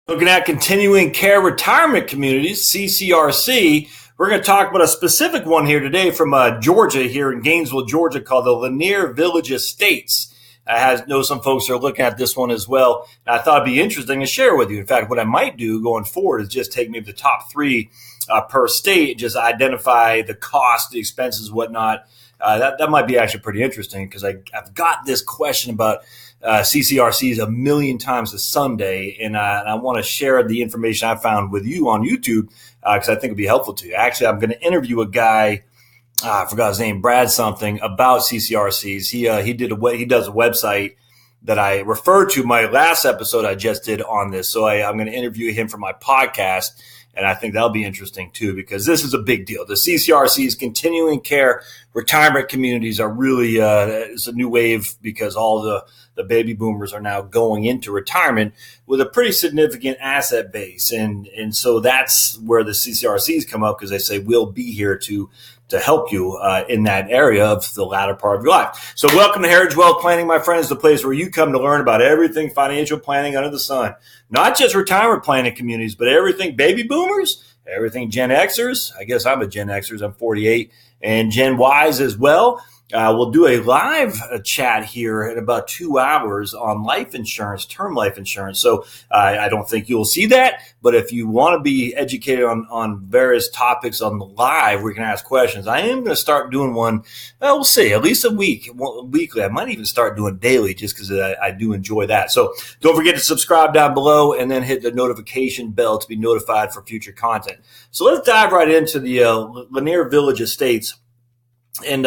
Looking at continuing care retirement communities, CCRC. We're going to talk about a specific one here today from Georgia, here in Gainesville, Georgia, called the Lanier Village Estates. I know some folks are looking at this one as well. And I thought it'd be interesting to share with you. In fact, what I might do going forward is just take maybe the top three per state, just identify the cost, the expenses, whatnot. That might be actually pretty interesting because I've got this question about CCRCs a million times a Sunday, and I want to share the information I found with you on YouTube because I think it'd be helpful to you. Actually, I'm going to interview a guy. I forgot his name, Brad something, about CCRCs. He does a website that I referred to my last episode I just did on this. So I'm going to interview him for my podcast. And I think that'll be interesting, too, because this is a big deal. The CCRCs, continuing care retirement communities, are really it's a new wave because all the baby boomers are now going into retirement with a pretty significant asset base. And so that's where the CCRCs come up because they say, we'll be here to help you in that area of the latter part of your life. So welcome to Heritage Wealth Planning, my friends, the place where you come to learn about everything financial planning under the sun. Not just retirement planning communities, but everything baby boomers, everything Gen Xers. I guess I'm a Gen Xers. I'm 48. And Gen Ys as well. We'll do a live chat here in about 2 hours on life insurance, term life insurance. So I don't think you'll see that. But if you want to be educated on various topics on the live, we can ask questions. I am going to start doing one, we'll see, at least weekly. I might even start doing daily just because I do enjoy that. So don't forget to subscribe down below and then hit the notification bell to be notified for future content. So let's dive right into the Lanier Village Estates. And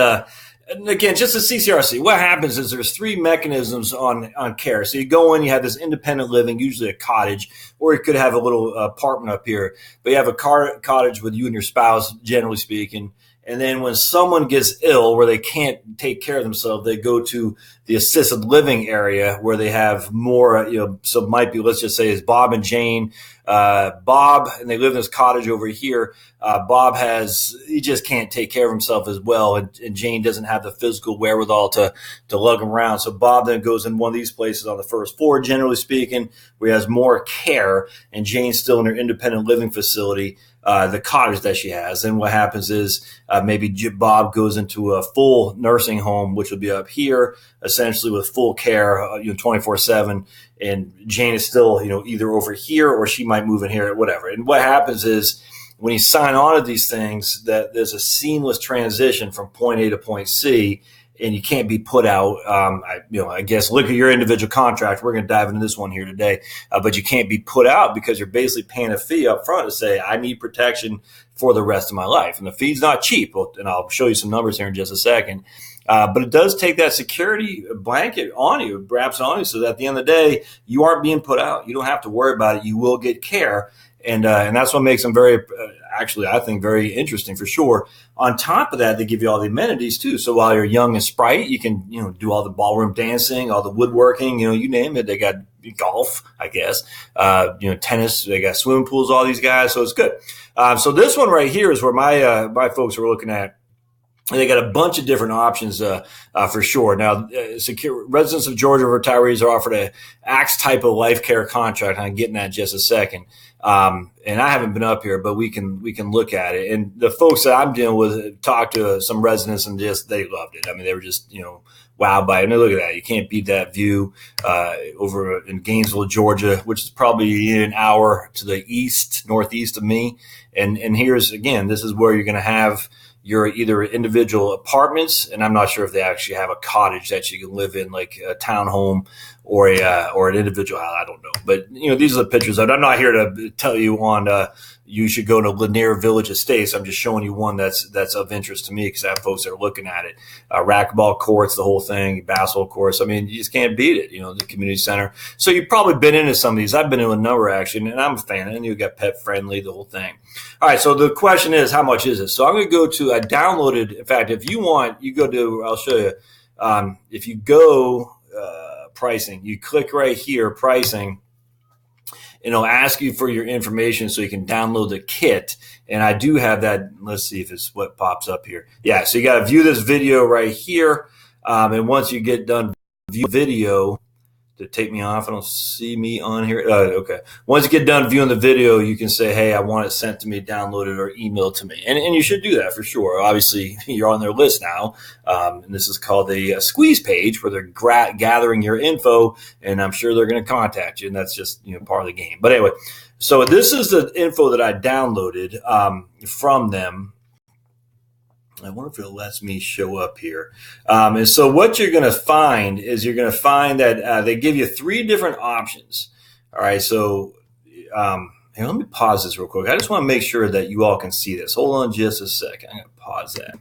again, just a CCRC, what happens is there's three mechanisms on care. So you go in, you have this independent living, usually a cottage, or you could have a little apartment up here. But you have a cottage with you and your spouse, generally speaking. And then when someone gets ill where they can't take care of themselves, they go to the assisted living area where they have more, so it might be, let's just say it's Bob and Jane. Bob, and they live in this cottage over here. Bob he just can't take care of himself as well. And Jane doesn't have the physical wherewithal to lug him around. So Bob then goes in one of these places on the first floor, generally speaking, where he has more care. And Jane's still in her independent living facility, the cottage that she has. And what happens is maybe Bob goes into a full nursing home, which will be up here, essentially with full care, 24/7. And Jane is still, either over here or she might move in here, whatever. And what happens is when you sign on to these things, that there's a seamless transition from point A to point C, and you can't be put out. I guess look at your individual contract. We're going to dive into this one here today, but you can't be put out because you're basically paying a fee up front to say, I need protection for the rest of my life. And the fee's not cheap. And I'll show you some numbers here in just a second. But it does take that security blanket on you, wraps on you, so that at the end of the day, you aren't being put out. You don't have to worry about it. You will get care. And that's what makes them very, I think, very interesting for sure. On top of that, they give you all the amenities too. So while you're young and sprite, you can, do all the ballroom dancing, all the woodworking, you name it. They got golf, I guess, tennis. They got swimming pools, all these guys. So it's good. So this one right here is where my folks are looking at. They got a bunch of different options for sure. Now, residents of Georgia retirees are offered a ACE type of life care contract. I'm getting that in just a second. And I haven't been up here, but we can look at it. And the folks that I'm dealing with talked to some residents and they loved it. I mean, they were just, wowed by it. And look at that. You can't beat that view over in Gainesville, Georgia, which is probably an hour to the northeast of me. And here's, again, this is where you're going to have your either individual apartments, and I'm not sure if they actually have a cottage that you can live in, like a townhome or an individual house. I don't know, but these are the pictures. I'm not here to tell you you should go to Lanier Village Estates. I'm just showing you one that's of interest to me because I have folks that are looking at it. Racquetball courts, the whole thing, basketball courts. I mean, you just can't beat it. The community center. So you've probably been into some of these. I've been to a number actually, and I'm a fan. And you got pet friendly, the whole thing. All right. So the question is, how much is it? So I'm going to go to. I downloaded. In fact, if you want, you go to. I'll show you. If you go pricing, you click right here, pricing. And it'll ask you for your information so you can download the kit. And I do have that. Let's see if it's what pops up here. Yeah, so you got to view this video right here. And once you get done view video, to take me off. I don't see me on here. Okay. Once you get done viewing the video, you can say, hey, I want it sent to me, downloaded, or emailed to me. And you should do that for sure. Obviously, you're on their list now. And this is called a squeeze page where they're gathering your info, and I'm sure they're going to contact you. And that's just part of the game. But anyway, so this is the info that I downloaded from them. I wonder if it lets me show up here. And so what you're going to find is that they give you 3 different options. All right. So here, let me pause this real quick. I just want to make sure that you all can see this. Hold on just a second. I'm going to pause that.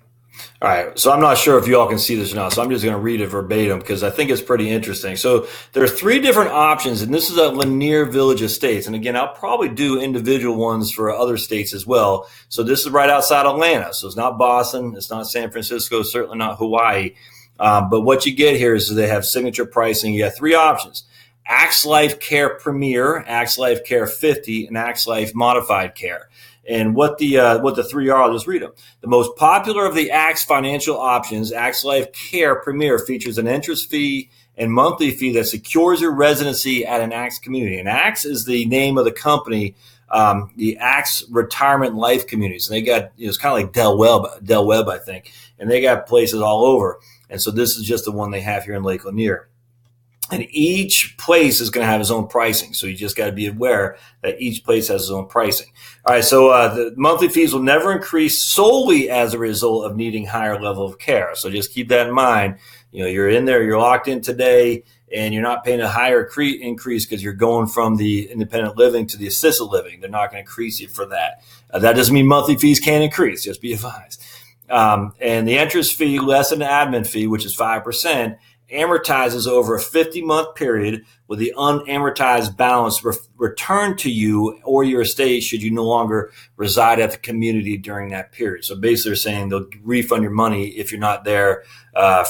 All right. So I'm not sure if you all can see this or not. So I'm just going to read it verbatim because I think it's pretty interesting. So there are 3 different options, and this is at Lanier Village Estates. And again, I'll probably do individual ones for other states as well. So this is right outside Atlanta. So it's not Boston. It's not San Francisco. Certainly not Hawaii. But what you get here is they have signature pricing. You have 3 options: Axe Life Care Premier, Axe Life Care 50, and Axe Life Modified Care. And what the 3 are, I'll just read them. The most popular of the Axe financial options, Axe Life Care Premier, features an interest fee and monthly fee that secures your residency at an Axe community. And Axe is the name of the company, the Axe Retirement Life Communities. And they got, it's kind of like Del Webb, I think. And they got places all over. And so this is just the one they have here in Lake Lanier. And each place is going to have its own pricing. So you just got to be aware that each place has its own pricing. All right. So the monthly fees will never increase solely as a result of needing higher level of care. So just keep that in mind. You're in there, you're locked in today, and you're not paying a higher increase because you're going from the independent living to the assisted living. They're not going to increase you for that. That doesn't mean monthly fees can't increase. Just be advised. And the interest fee, less than the admin fee, which is 5%, amortizes over a 50-month period with the unamortized balance returned to you or your estate should you no longer reside at the community during that period. So basically they're saying they'll refund your money if you're not there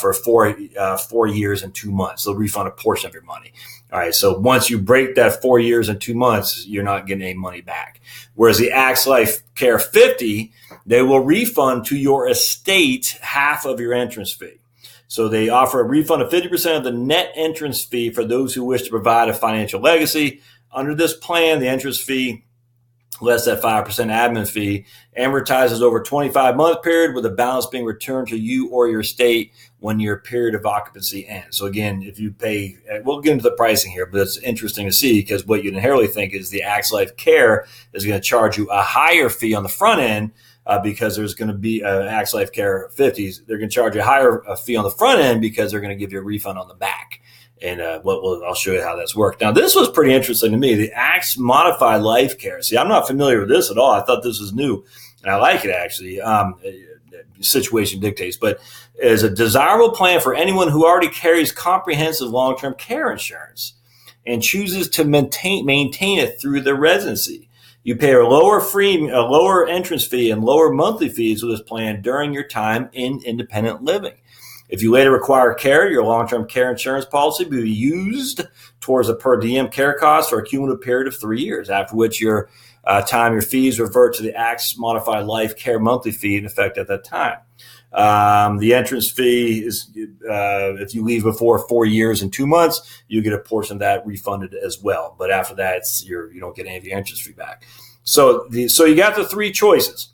for 4 years and 2 months. They'll refund a portion of your money. All right. So once you break that 4 years and 2 months, you're not getting any money back. Whereas the Axe Life Care 50, they will refund to your estate half of your entrance fee. So they offer a refund of 50% of the net entrance fee for those who wish to provide a financial legacy. Under this plan, the entrance fee, less that 5% admin fee, amortizes over a 25-month period with the balance being returned to you or your estate when your period of occupancy ends. So again, if you pay, we'll get into the pricing here, but it's interesting to see because what you'd inherently think is the Axe Life Care is going to charge you a higher fee on the front end because there's going to be Axe Life Care 50s. They're going to charge you a higher fee on the front end because they're going to give you a refund on the back. And I'll show you how that's worked. Now, this was pretty interesting to me, the Axe Modified Life Care. See, I'm not familiar with this at all. I thought this was new, and I like it, actually. Situation dictates, but is a desirable plan for anyone who already carries comprehensive long-term care insurance and chooses to maintain it through their residency. You pay a lower entrance fee and lower monthly fees with this plan during your time in independent living. If you later require care, your long-term care insurance policy will be used towards a per diem care cost for a cumulative period of 3 years, after which your fees revert to the Axe Modified Life Care monthly fee in effect at that time. The entrance fee is if you leave before 4 years and 2 months, you get a portion of that refunded as well. But after that, you don't get any of your entrance fee back. So you got the 3 choices.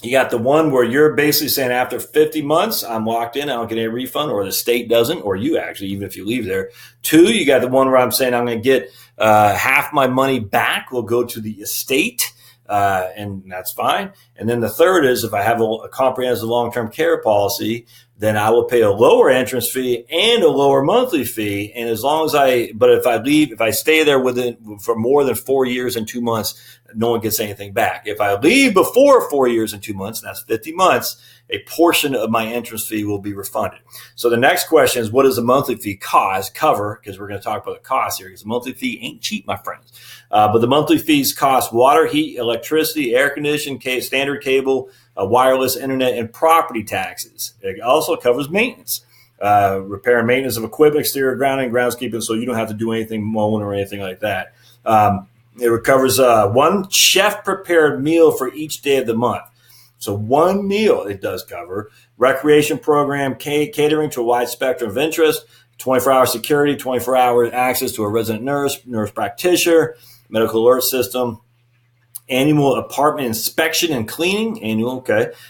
You got the one where you're basically saying after 50 months, I'm locked in, I don't get any refund, or the state doesn't, or you actually, even if you leave there. 2, you got the one where I'm saying I'm going to get half my money back will go to the estate, and that's fine. And then the 3rd is if I have a comprehensive long-term care policy, then I will pay a lower entrance fee and a lower monthly fee. And if I stay there for more than 4 years and 2 months, no one gets anything back. If I leave before 4 years and 2 months, and that's 50 months, a portion of my entrance fee will be refunded. So the next question is, what does the monthly fee cover? Because we're going to talk about the cost here, because the monthly fee ain't cheap, my friends. But the monthly fees cost water, heat, electricity, air conditioning, standard cable, wireless internet, and property taxes. It also covers maintenance, repair and maintenance of equipment, exterior grounding, groundskeeping, so you don't have to do anything mowing or anything like that. It recovers one chef-prepared meal for each day of the month. So one meal it does cover. Recreation program, catering to a wide spectrum of interest, 24-hour security, 24-hour access to a resident nurse practitioner, medical alert system, annual apartment inspection and cleaning,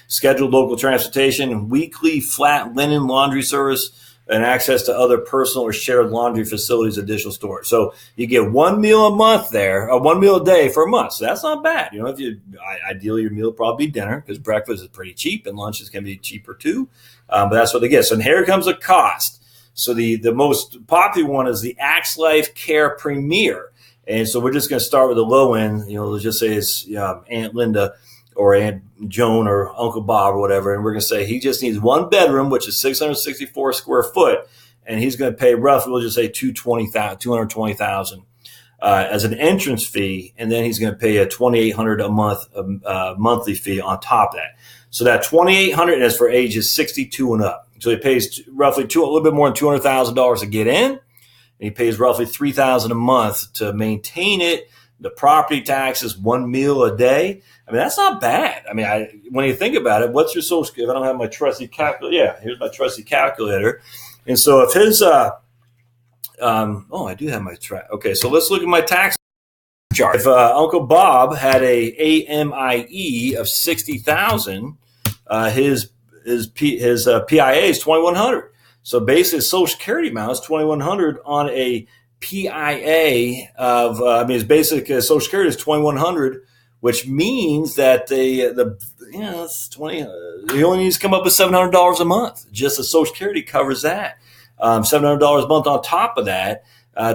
scheduled local transportation, weekly flat linen laundry service, and access to other personal or shared laundry facilities, additional storage. So you get one meal a month there, one meal a day for a month. So that's not bad. Ideally your meal will probably be dinner because breakfast is pretty cheap and lunches can be cheaper too. But that's what they get. So here comes the cost. So the most popular one is the Axe Life Care Premier. And so we're just going to start with the low end. Let's just say it's Aunt Linda or Aunt Joan or Uncle Bob or whatever. And we're going to say he just needs one bedroom, which is 664 square foot. And he's going to pay roughly, we'll just say $220,000 as an entrance fee. And then he's going to pay a $2,800 a month, monthly fee on top of that. So that $2,800 is for ages 62 and up. So he pays roughly a little bit more than $200,000 to get in. And he pays roughly $3,000 a month to maintain it, the property taxes, one meal a day. I mean, that's not bad. I mean, when you think about it, what's your social security? If I don't have my trusty calculator, here's my trusty calculator. And so if his, I do have my okay, so let's look at my tax chart. If Uncle Bob had a AMIE of 60,000, his PIA is 2,100. So basically, his Social Security amount is $2,100 on a PIA of. His basic Social Security is $2,100, which means that it's 20. He only needs to come up with $700 a month. Just the Social Security covers that. $700 a month on top of that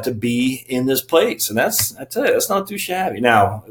to be in this place, and I tell you, that's not too shabby. Now,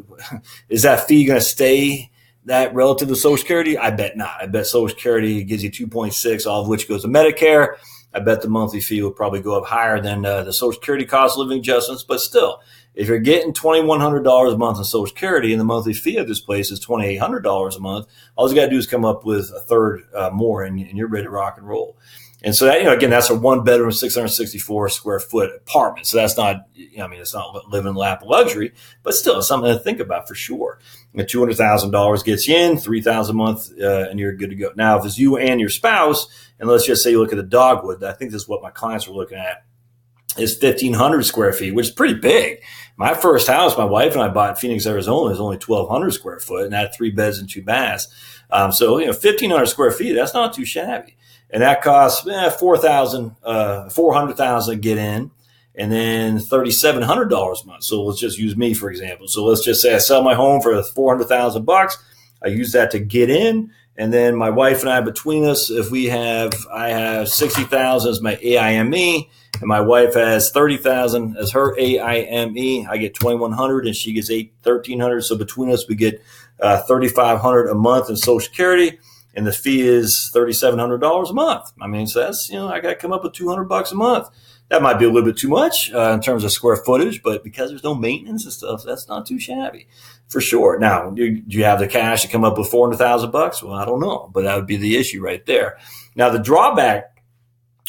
is that fee going to stay that relative to Social Security? I bet not. I bet Social Security gives you 2.6, all of which goes to Medicare. I bet the monthly fee will probably go up higher than the Social Security cost of living adjustments. But still, if you're getting $2,100 a month in Social Security and the monthly fee of this place is $2,800 a month, all you got to do is come up with a third more, and you're ready to rock and roll. And so that, again, that's a one bedroom, 664 square foot apartment. So that's not, it's not living in the lap of luxury, but still it's something to think about for sure. And $200,000 gets you in, $3,000 a month, and you're good to go. Now, if it's you and your spouse, and let's just say you look at the dogwood, I think this is what my clients were looking at, is 1,500 square feet, which is pretty big. My first house, my wife and I bought in Phoenix, Arizona, is only 1,200 square foot, and that had 3 beds and 2 baths. So 1,500 square feet, that's not too shabby. And that costs $400,000 to get in, and then $3,700 a month. So let's just use me, for example. So let's just say I sell my home for $400,000. I use that to get in, and then my wife and I, between us, I have 60,000 as my AIME, and my wife has 30,000 as her AIME. I get 2,100, and she gets 1,300. So between us, we get 3,500 a month in Social Security. And the fee is $3,700 a month. So that's, I got to come up with $200 a month. That might be a little bit too much in terms of square footage, but because there's no maintenance and stuff, that's not too shabby for sure. Now, do you have the cash to come up with $400,000? Well, I don't know, but that would be the issue right there. Now, the drawback,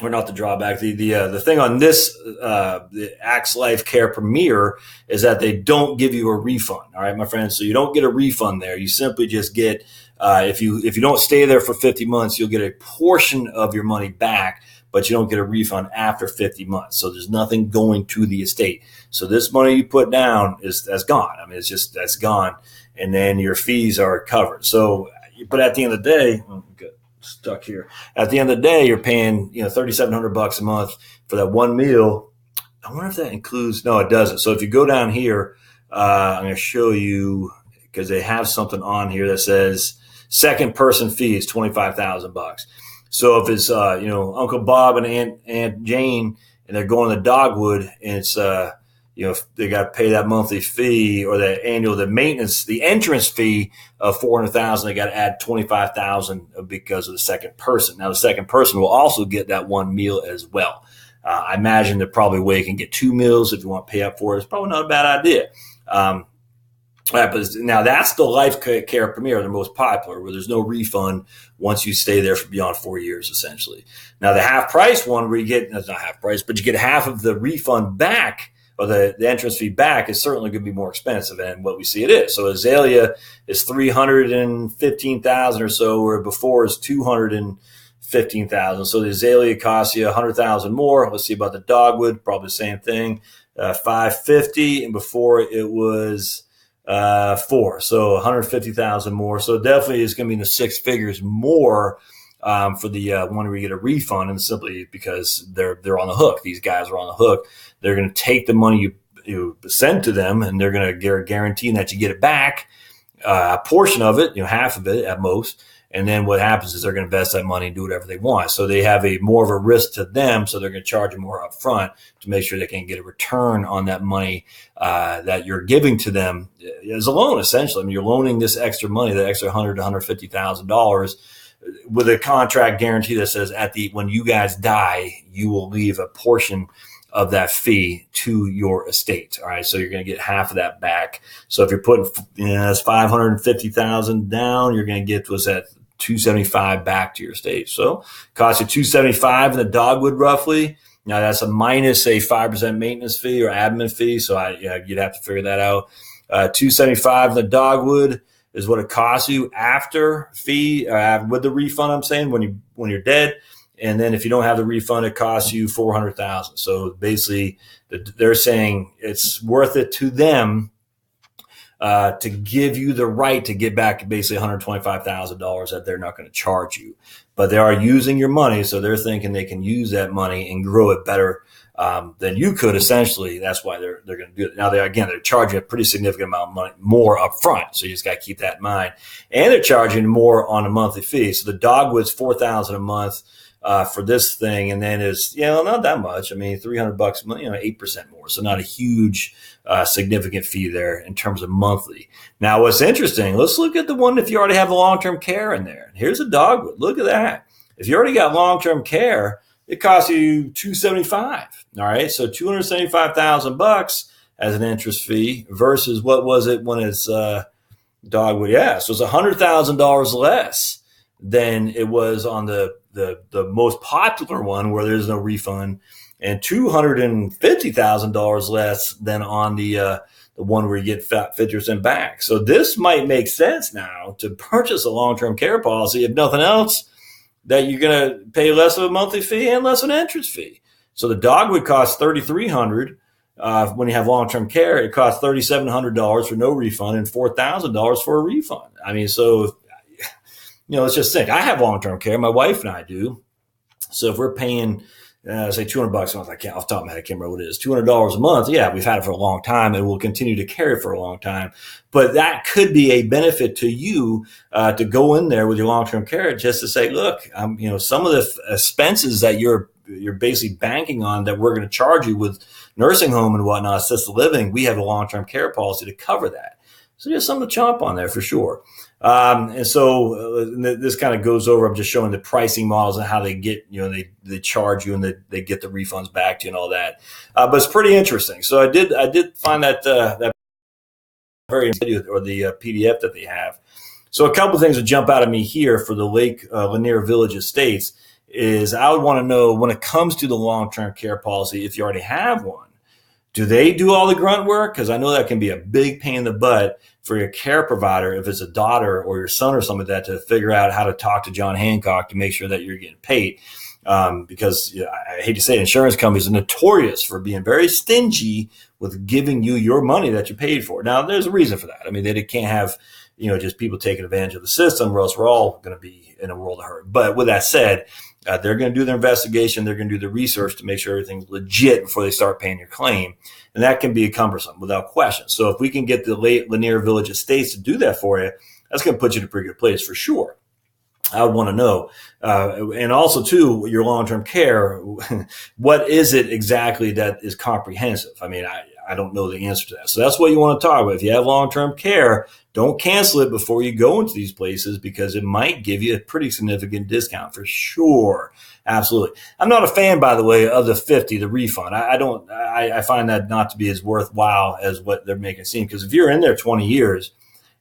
or not the drawback, the thing on this, the Axe Life Care Premier is that they don't give you a refund. All right, my friends. So you don't get a refund there. You simply just get, if you don't stay there for 50 months, you'll get a portion of your money back, but you don't get a refund after 50 months. So there's nothing going to the estate. So this money you put down that's gone. That's gone. And then your fees are covered. So, but at the end of the day, stuck here. At the end of the day, you're paying, $3,700 a month for that one meal. I wonder if that includes, no, it doesn't. So if you go down here, I'm going to show you, because they have something on here that says second person fee is $25,000. So if it's, Uncle Bob and Aunt Jane, and they're going to Dogwood, and it's, they got to pay that monthly fee or the maintenance, the entrance fee of $400,000. They got to add $25,000 because of the second person. Now the second person will also get that one meal as well. I imagine that probably way you can get 2 meals if you want to pay up for it. It's probably not a bad idea. But now that's the Life Care Premier, the most popular, where there's no refund once you stay there for beyond 4 years, essentially. Now the half price one, where you get, that's not half price, but you get half of the refund back, or the entrance fee back, is certainly going to be more expensive than what we see it is. So Azalea is $315,000 or so, where before is $250,000 $15,000. So the azalea costs you $100,000 more. Let's see about the dogwood, probably the same thing, $550, and before it was $4, so $150,000 more. So definitely is going to be in the six figures more for the one where you get a refund, and simply because they're on the hook. These guys are on the hook. They're going to take the money you send to them, and they're going to guarantee that you get it back, a portion of it, half of it at most. And then what happens is they're going to invest that money and do whatever they want. So they have more of a risk to them. So they're going to charge you more up front to make sure they can get a return on that money that you're giving to them as a loan, essentially. I mean, you're loaning this extra money, that extra $100,000 to $150,000 with a contract guarantee that says when you guys die, you will leave a portion of that fee to your estate. All right. So you're going to get half of that back. So if you're putting that's $550,000 down, you're going to get that $275 back to your estate. So it costs you $275 in the dogwood roughly. Now that's a minus a 5% maintenance fee or admin fee. So you'd have to figure that out. $275 in the dogwood is what it costs you after fee, with the refund. I'm saying when you're dead. And then if you don't have the refund, it costs you $400,000. So basically, they're saying it's worth it to them to give you the right to get back basically $125,000 that they're not going to charge you. But they are using your money, so they're thinking they can use that money and grow it better than you could. Essentially, that's why they're going to do it. Now, they're charging a pretty significant amount of money more up front, so you just got to keep that in mind. And they're charging more on a monthly fee. So the dogwood's $4,000 a month. For this thing, and then is not that much. I mean, $300 a month, 8% more. So not a huge, significant fee there in terms of monthly. Now, what's interesting? Let's look at the one if you already have the long-term care in there. Here's a dogwood. Look at that. If you already got long-term care, it costs you $275. All right, so $275,000 as an interest fee versus what was it when it's dogwood? Yeah, so it's $100,000 less than it was on the most popular one where there's no refund, and $250,000 less than on the one where you get 50% back. So this might make sense now to purchase a long-term care policy, if nothing else, that you're going to pay less of a monthly fee and less of an interest fee. So the dogwood costs $3,300 when you have long-term care. It costs $3,700 for no refund and $4,000 for a refund. I mean, so let's just think. I have long-term care. My wife and I do. So if we're paying, say $200 a month, I can't off the top of my head, I can't remember what it is, $200 a month. Yeah, we've had it for a long time, and we'll continue to carry it for a long time. But that could be a benefit to you to go in there with your long-term care, just to say, look, some of the expenses that you're basically banking on that we're going to charge you with nursing home and whatnot, assisted living, we have a long-term care policy to cover that. So there's something to chomp on there for sure. And so this kind of goes over, I'm just showing the pricing models and how they get, they charge you and they get the refunds back to you and all that. But it's pretty interesting. So I did find that very video or the PDF that they have. So a couple of things that jump out at me here for the Lanier Village Estates is I would want to know, when it comes to the long-term care policy, if you already have one, do they do all the grunt work? Because I know that can be a big pain in the butt for your care provider, if it's a daughter or your son or something like that, to figure out how to talk to John Hancock to make sure that you're getting paid. Because I hate to say it, insurance companies are notorious for being very stingy with giving you your money that you paid for. Now, there's a reason for that. I mean, they can't have just people taking advantage of the system, or else we're all going to be in a world of hurt. But with that said, they're going to do their investigation. They're going to do the research to make sure everything's legit before they start paying your claim. And that can be cumbersome without question. So if we can get the Lanier Village Estates to do that for you, that's going to put you in a pretty good place for sure. I would want to know. And also, too, your long-term care, what is it exactly that is comprehensive? I mean, I don't know the answer to that. So that's what you want to talk about. If you have long-term care, don't cancel it before you go into these places, because it might give you a pretty significant discount for sure. Absolutely. I'm not a fan, by the way, of the 50, the refund. I find that not to be as worthwhile as what they're making it seem. Because if you're in there 20 years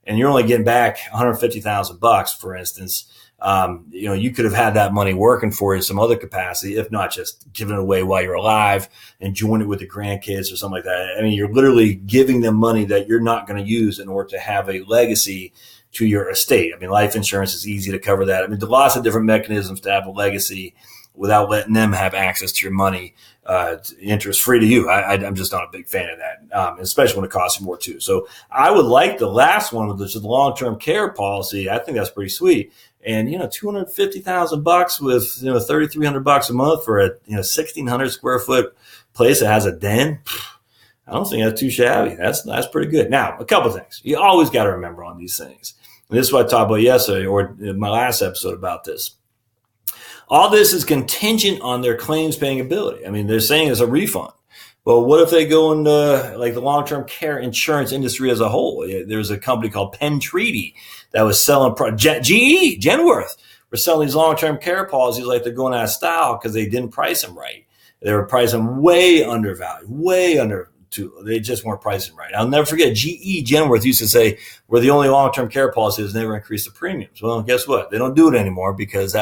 and you're only getting back $150,000, for instance, you could have had that money working for you in some other capacity, if not just giving it away while you're alive, enjoying it with the grandkids or something like that. I mean, you're literally giving them money that you're not going to use in order to have a legacy to your estate. I mean, life insurance is easy to cover that. I mean, there's lots of different mechanisms to have a legacy without letting them have access to your money, interest free to you. I'm just not a big fan of that, especially when it costs you more too. So I would like the last one, which is the long-term care policy. I think that's pretty sweet. And, $250,000 with, $3,300 a month for a, 1,600 square foot place that has a den. I don't think that's too shabby. That's pretty good. Now, a couple of things. You always got to remember on these things. And this is what I talked about yesterday or in my last episode about this. All this is contingent on their claims paying ability. I mean, they're saying it's a refund. Well, what if they go into like the long-term care insurance industry as a whole? There's a company called Penn Treaty that was selling GE, Genworth, were selling these long-term care policies like they're going out of style because they didn't price them right. They were pricing way undervalued, they just weren't pricing right. I'll never forget GE Genworth used to say, we're the only long-term care policy that's never increased the premiums. Well, guess what? They don't do it anymore because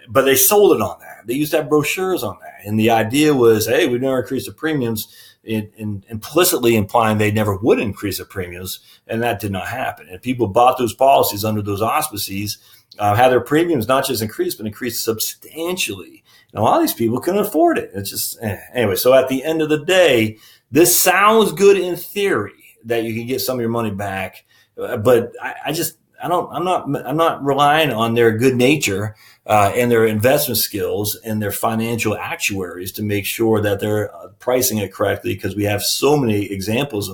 but they sold it on that. They used to have brochures on that. And the idea was, hey, we never increased the premiums, implicitly implying they never would increase the premiums. And that did not happen. And people bought those policies under those auspices, had their premiums not just increased, but increased substantially. And a lot of these people couldn't afford it. It's just, anyway. So at the end of the day, this sounds good in theory that you can get some of your money back. But I'm not relying on their good nature and their investment skills and their financial actuaries to make sure that they're pricing it correctly, because we have so many examples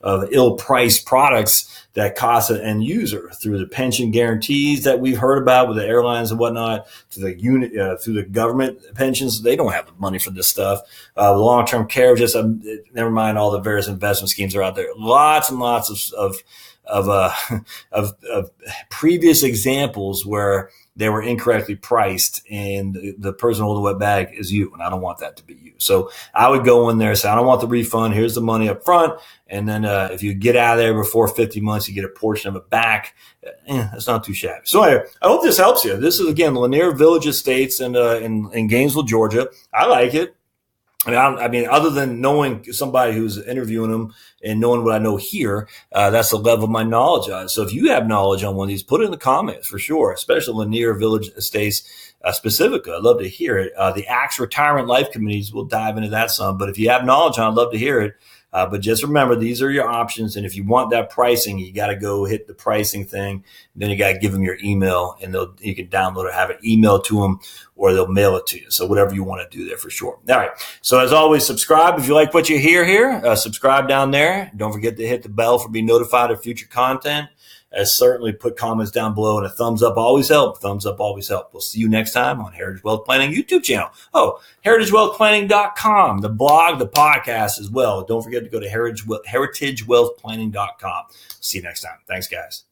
of ill-priced products that cost an end user through the pension guarantees that we've heard about with the airlines and whatnot, to the through the government pensions. They don't have the money for this stuff. Long-term care, just never mind all the various investment schemes are out there. Lots and lots of previous examples where they were incorrectly priced and the person holding the wet bag is you. And I don't want that to be you. So I would go in there and say, I don't want the refund. Here's the money up front. And then if you get out of there before 50 months, you get a portion of it back. That's not too shabby. So anyway, I hope this helps you. This is, again, Lanier Village Estates in Gainesville, Georgia. I like it. I mean, other than knowing somebody who's interviewing them and knowing what I know here, that's the level of my knowledge on it. So if you have knowledge on one of these, put it in the comments for sure, especially Lanier Village Estates specifically. I'd love to hear it. The AXE Retirement Life Committees, we'll dive into that some. But if you have knowledge on it, I'd love to hear it. But just remember, these are your options. And if you want that pricing, you got to go hit the pricing thing. Then you got to give them your email, and you can download it, have it emailed to them, or they'll mail it to you. So whatever you want to do there for sure. All right. So as always, subscribe if you like what you hear here. Subscribe down there. Don't forget to hit the bell for being notified of future content. Certainly put comments down below, and a thumbs up always help. Thumbs up always help. We'll see you next time on Heritage Wealth Planning YouTube channel. Oh, heritagewealthplanning.com, the blog, the podcast as well. Don't forget to go to heritagewealthplanning.com. See you next time. Thanks, guys.